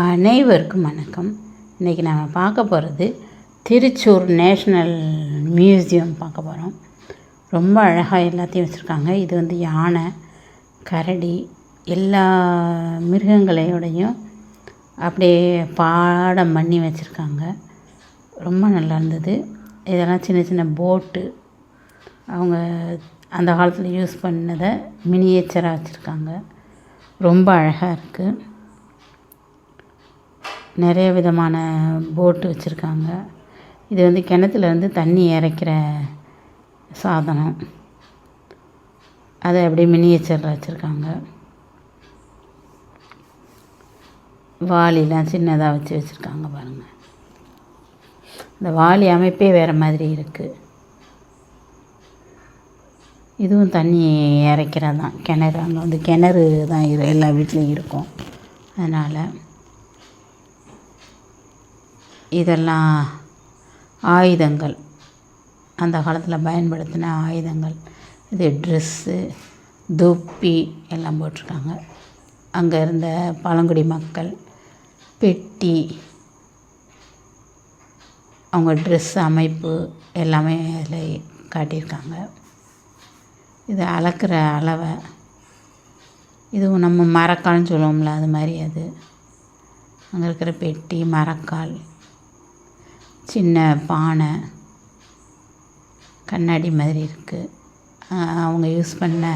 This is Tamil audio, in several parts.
அனைவருக்கும் வணக்கம். இன்றைக்கி நம்ம பார்க்க போகிறது திருச்சூர் நேஷ்னல் மியூசியம் பார்க்க போகிறோம். ரொம்ப அழகாக எல்லாத்தையும் வச்சுருக்காங்க. இது வந்து யானை, கரடி, எல்லா மிருகங்களையோடையும் அப்படியே பாடம் பண்ணி வச்சுருக்காங்க. ரொம்ப நல்லா இருந்தது. இதெல்லாம் சின்ன சின்ன போட்டு, அவங்க அந்த காலத்தில் யூஸ் பண்ணதை மினியேச்சராக வச்சுருக்காங்க. ரொம்ப அழகாக இருக்குது. நிறைய விதமான போட்டு வச்சுருக்காங்க. இது வந்து கிணத்துலேருந்து தண்ணி இறைக்கிற சாதனம். அதை அப்படியே மினியேச்சரில் வச்சுருக்காங்க. வாளிலாம் சின்னதாக வச்சுருக்காங்க பாருங்கள். இந்த வாளி அமைப்பே வேறு மாதிரி இருக்குது. இதுவும் தண்ணி இறைக்கிறது தான். கிணறு, அங்கே வந்து கிணறு தான் எல்லா வீட்லேயும் இருக்கும். அதனால் இதெல்லாம் ஆயுதங்கள், அந்த காலத்தில் பயன்படுத்தின ஆயுதங்கள். இது ட்ரெஸ்ஸு, தொப்பி எல்லாம் போட்டிருக்காங்க. அங்கே இருந்த பழங்குடி மக்கள் பெட்டி, அவங்க ட்ரெஸ் அமைப்பு எல்லாமே அதில் காட்டியிருக்காங்க. இது அளக்கிற அளவை, இதுவும் நம்ம மரக்கால்னு சொல்லுவோம்ல, அது மாதிரி. அது அங்கே இருக்கிற பெட்டி, மரக்கால், சின்ன பானை, கண்ணாடி மாதிரி இருக்குது. அவங்க யூஸ் பண்ண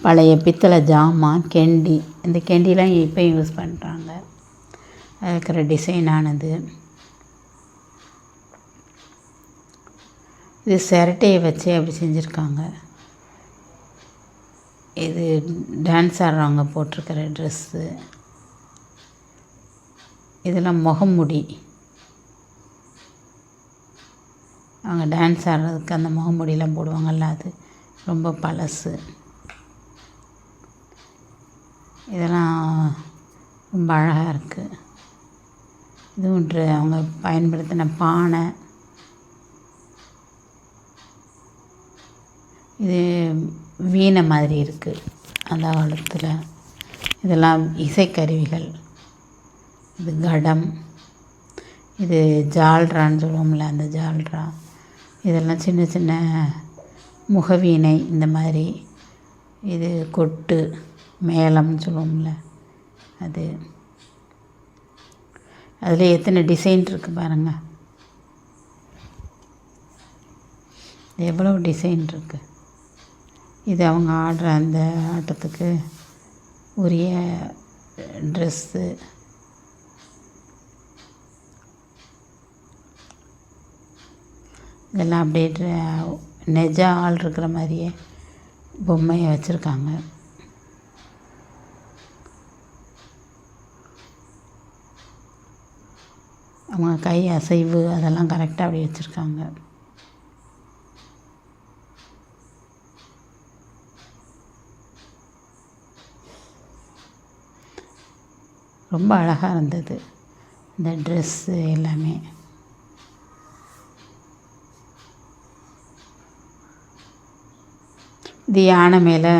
பழைய பித்தளை ஜாமான், கெண்டி. இந்த கெண்டிலாம் இப்போயும் யூஸ் பண்ணுறாங்க. அது இருக்கிற டிசைனானது. இது சிரட்டையை வச்சு அப்படி செஞ்சுருக்காங்க. இது டான்ஸ் ஆடுறவங்க போட்டிருக்கிற ட்ரெஸ்ஸு. இதெல்லாம் முகமுடி, அவங்க டான்ஸ் ஆடுறதுக்கு அந்த முகமுடியெலாம் போடுவாங்கள்ல, அது ரொம்ப பழசு. இதெல்லாம் ரொம்ப அழகாக இருக்குது. இது ஒன்று அவங்க பயன்படுத்தின பானை. இது வீணை மாதிரி இருக்குது அந்த காலத்தில். இதெல்லாம் இசைக்கருவிகள். இது கடம், இது ஜால்ரான்னு சொல்லுவோம்ல, அந்த ஜால்ரா. இதெல்லாம் சின்ன சின்ன முகவீணை இந்த மாதிரி. இது கொட்டு, மேளம்னு சொல்லுவோம்ல, அது. அதில் எத்தனை டிசைன் இருக்குது பாருங்கள். எவ்வளோ டிசைன் இருக்குது. இது அவங்க ஆடுற அந்த ஆட்டத்துக்கு உரிய ட்ரெஸ்ஸு. இதெல்லாம் அப்படியே நெஜ ஆள் இருக்கிற மாதிரியே பொம்மையை வச்சுருக்காங்க. அவங்க கை அசைவு அதெல்லாம் கரெக்டாக அப்படி வச்சுருக்காங்க. ரொம்ப அழகாக இருந்தது இந்த ட்ரெஸ்ஸு எல்லாமே. இது யானை மேலே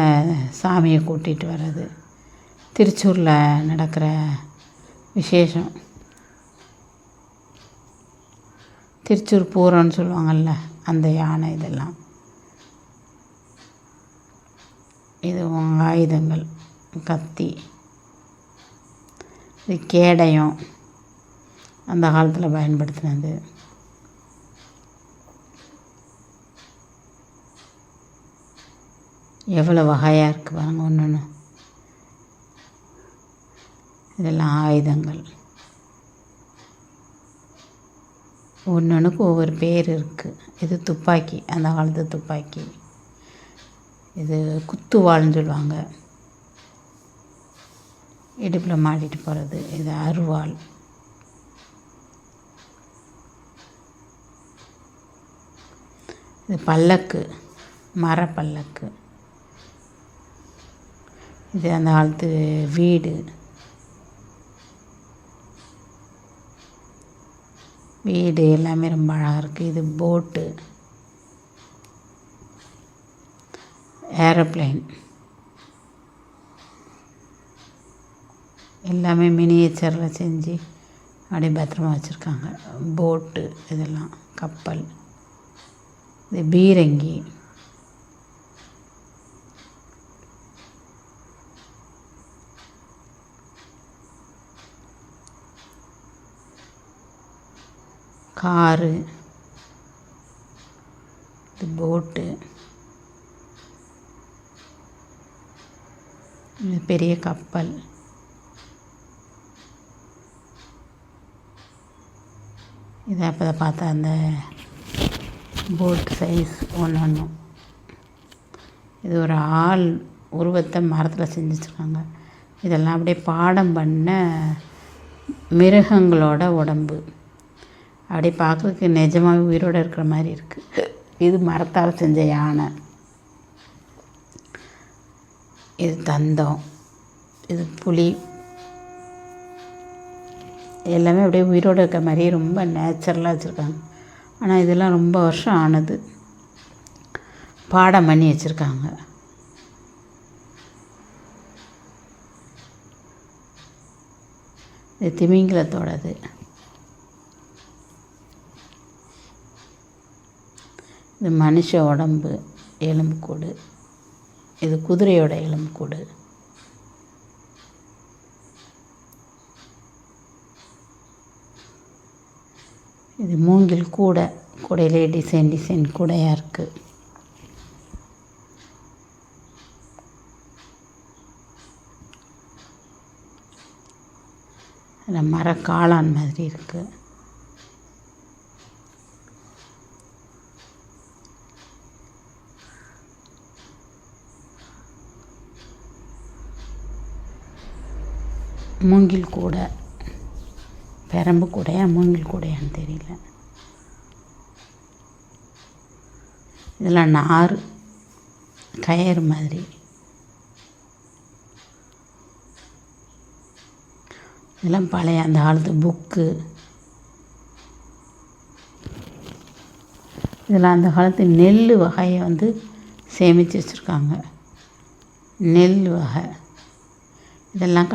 சாமியை கூட்டிகிட்டு வர்றது. திருச்சூரில் நடக்கிற விசேஷம். திருச்சூர் பூரம்னு சொல்லுவாங்கள்ல, அந்த யானை. இதெல்லாம் இது ஆயுதங்கள், கத்தி, இது கேடயம், அந்த காலத்தில் பயன்படுத்தினது. எவ்வளோ வகையாக இருக்குது பாருங்கள் ஒன்று ஒன்று. இதெல்லாம் ஆயுதங்கள். ஒன்று ஒன்றுக்கு ஒவ்வொரு பேர் இருக்குது. இது துப்பாக்கி, அந்த காலத்து துப்பாக்கி. இது குத்துவாள்னு சொல்லுவாங்க, இடுப்பில் மாட்டிட்டு போகிறது. இது அருவாள். இது பல்லக்கு, மரப்பல்லக்கு. இது அந்த காலத்து வீடு. வீடு எல்லாமே ரொம்ப அழகாக இருக்குது. இது போட்டு, ஏரோப்ளேன். எல்லாமே மினியேச்சரில் செஞ்சு அப்படியே பத்திரமா வச்சுருக்காங்க. போட்டு இதெல்லாம் கப்பல், இது பீரங்கி, காரு, இது போட்டு, இது பெரிய கப்பல், இதை அப்போ தான் பார்த்தா அந்த போட் சைஸ் ஒன்றும். இது ஒரு ஆள் உருவத்தை மரத்தில் செஞ்சு வச்சுருக்காங்க. இதெல்லாம் அப்படியே பாடம் பண்ண மிருகங்களோட உடம்பு. அப்படியே பார்க்குறதுக்கு நிஜமாகவே உயிரோடு இருக்கிற மாதிரி இருக்குது. இது மரத்தால் செஞ்ச யானை, இது தந்தம், இது புலி. எல்லாமே அப்படியே உயிரோடு இருக்கிற மாதிரியே ரொம்ப நேச்சுரலாக வச்சுருக்காங்க. ஆனால் இதெல்லாம் ரொம்ப வருஷம் ஆனது, பாடம் பண்ணி வச்சுருக்காங்க. இது திமிங்கலத்தோடது. இது மனுஷ உடம்பு, எலும்புக்கூடு. இது குதிரையோட எலும்புக்கூடு. இது மூங்கில் கூடை. கூடையிலே டிசைன் கூடையாக இருக்குது. அதில் மர காளான் மாதிரி இருக்குது. மூங்கில் கூடை, பெரம்பு கூடையா மூங்கில் கூடையான்னு தெரியல. இதெல்லாம் நார் கயிறு மாதிரி. இதெல்லாம் பழைய அந்த காலத்து புக்கு. இதெல்லாம் அந்த காலத்து நெல் வகையை சேமித்து வச்சுருக்காங்க. நெல் வகை இதெல்லாம்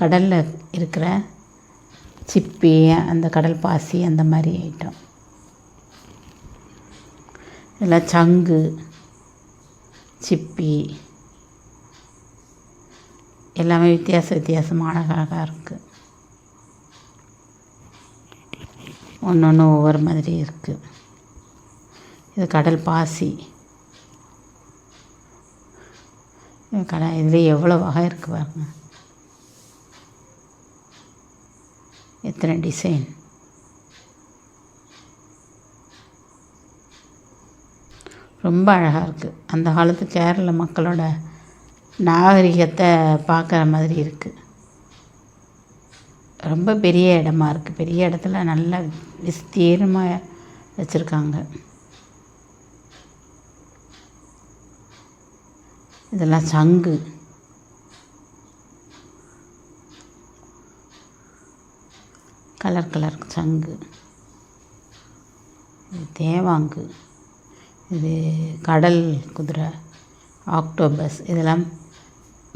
கடலில் இருக்கிற சிப்பி, அந்த கடல் பாசி, அந்த மாதிரி ஐட்டம். இதெல்லாம் சங்கு, சிப்பி, எல்லாமே வித்தியாசமான அழகாக இருக்குது. ஒன்று ஒவ்வொரு மாதிரி இருக்குது. இது கடல் பாசி. இதில் எவ்வளோ வகை இருக்குது பாருங்க, எத்தனை டிசைன். ரொம்ப அழகாக இருக்குது. அந்த காலத்து கேரள மக்களோட நாகரிகத்தை பார்க்குற மாதிரி இருக்குது. ரொம்ப பெரிய இடமா இருக்குது. பெரிய இடத்துல நல்லா விஸ்தீர்ணமாக வச்சுருக்காங்க. இதெல்லாம் சங்கு. கலர் சங்கு. இது தேவாங்கு. இது கடல் குதிரை, ஆக்டோபஸ். இதெல்லாம்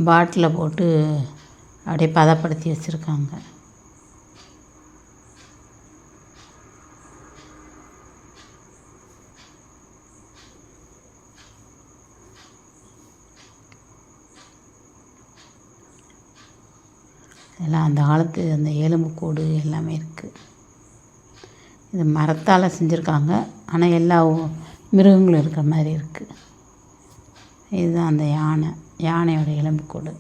பாட்டிலில் போட்டு அப்படியே பதப்படுத்தி வச்சுருக்காங்க. இதெல்லாம் அந்த காலத்து அந்த எலும்புக்கூடு எல்லாமே இருக்குது. இது மரத்தால் செஞ்சுருக்காங்க, ஆனால் எல்லா மிருகங்களும் இருக்கிற மாதிரி இருக்குது. இதுதான் அந்த யானையோட எலும்புக்கூடு.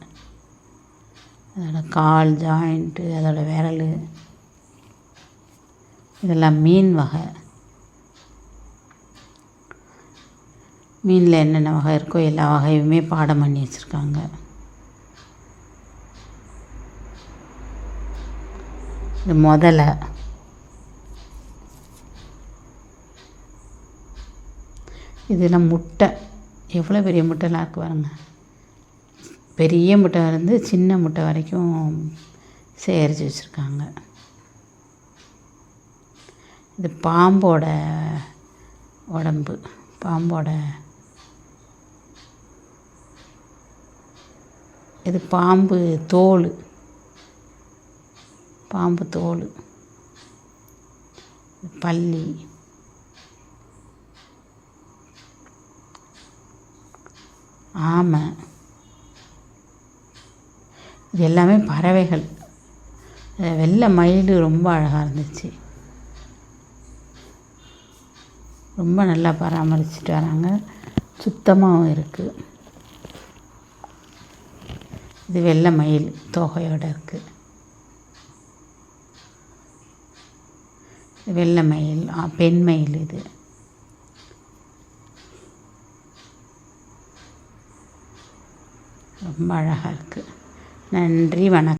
அதோட கால் ஜாயிண்ட்டு, அதோட விரல். இதெல்லாம் மீன் வகை. மீனில் என்னென்ன வகை இருக்கோ எல்லா வகையுமே பாடம் பண்ணி வச்சுருக்காங்க. இது முதலை. இதெல்லாம் முட்டை. எவ்வளோ பெரிய முட்டைலாம் இருக்குது பாருங்க. பெரிய முட்டை சின்ன முட்டை வரைக்கும் சேகரித்து வச்சுருக்காங்க. இது பாம்போட உடம்பு. இது பாம்பு தோல். பாம்பு தோல், பல்லி, ஆமை. இது எல்லாமே பறவைகள். வெள்ளை மயில் ரொம்ப அழகாக இருந்துச்சு. ரொம்ப நல்லா பராமரிச்சுட்டு வராங்க. சுத்தமாகவும் இருக்குது. இது வெள்ளை மயில் தோகையோடு இருக்குது. வெள்ளை மயில், பெண் மயில். இது ரொம்ப அழகாக இருக்குது. நன்றி, வணக்கம்.